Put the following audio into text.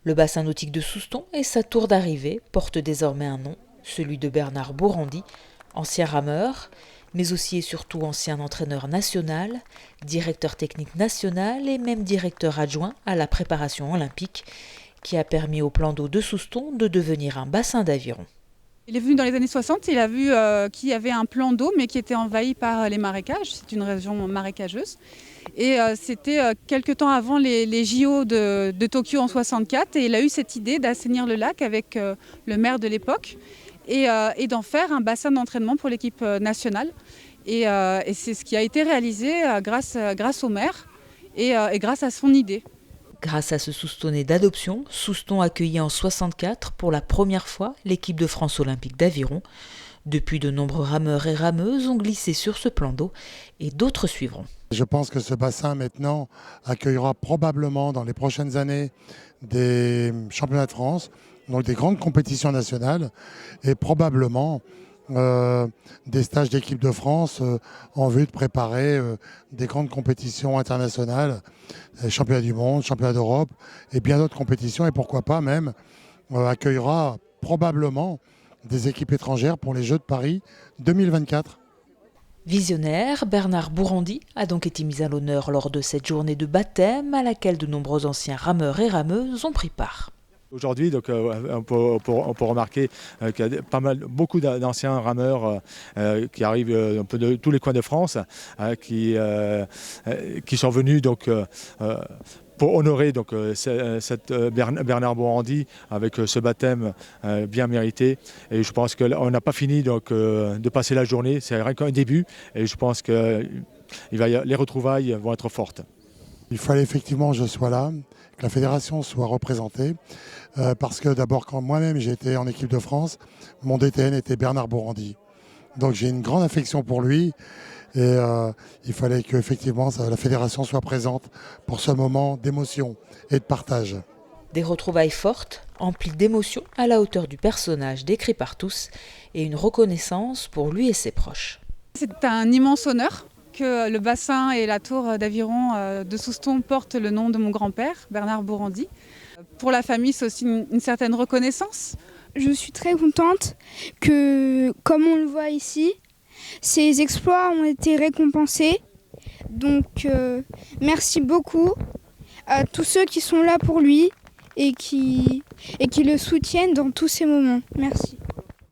Le bassin nautique de Souston et sa tour d'arrivée portent désormais un nom, celui de Bernard Bourandi, ancien rameur, mais aussi et surtout ancien entraîneur national, directeur technique national et même directeur adjoint à la préparation olympique, qui a permis au plan d'eau de Souston de devenir un bassin d'aviron. Il est venu dans les années 60, il a vu qu'il y avait un plan d'eau mais qui était envahi par les marécages, c'est une région marécageuse. Et c'était quelques temps avant les JO de Tokyo en 64 et il a eu cette idée d'assainir le lac avec le maire de l'époque et d'en faire un bassin d'entraînement pour l'équipe nationale. Et c'est ce qui a été réalisé grâce au maire et grâce à son idée. Grâce à ce Soustonais d'adoption, Souston accueillit en 64 pour la première fois l'équipe de France olympique d'aviron. Depuis, de nombreux rameurs et rameuses ont glissé sur ce plan d'eau et d'autres suivront. Je pense que ce bassin maintenant accueillera probablement dans les prochaines années des championnats de France, donc des grandes compétitions nationales et probablement des stages d'équipe de France en vue de préparer des grandes compétitions internationales, championnats du monde, championnats d'Europe et bien d'autres compétitions et pourquoi pas même accueillera probablement des équipes étrangères pour les Jeux de Paris 2024. Visionnaire, Bernard Bourandi a donc été mis à l'honneur lors de cette journée de baptême à laquelle de nombreux anciens rameurs et rameuses ont pris part. Aujourd'hui, donc, on peut remarquer qu'il y a beaucoup d'anciens rameurs qui arrivent un peu de tous les coins de France, qui sont venus donc, pour honorer donc, Bernard Bourandi avec ce baptême bien mérité. Et je pense qu'on n'a pas fini donc, de passer la journée, c'est rien qu'un début. Et je pense que les retrouvailles vont être fortes. Il fallait effectivement que je sois là, que la fédération soit représentée, parce que d'abord quand moi-même j'étais en équipe de France, mon DTN était Bernard Bourandi. Donc j'ai une grande affection pour lui et il fallait qu'effectivement la fédération soit présente pour ce moment d'émotion et de partage. Des retrouvailles fortes, emplies d'émotions à la hauteur du personnage décrit par tous et une reconnaissance pour lui et ses proches. C'est un immense honneur que le bassin et la tour d'aviron de Souston portent le nom de mon grand-père, Bernard Bourandi. Pour la famille, c'est aussi une certaine reconnaissance. Je suis très contente que, comme on le voit ici, ses exploits ont été récompensés. Donc, merci beaucoup à tous ceux qui sont là pour lui et qui le soutiennent dans tous ces moments. Merci.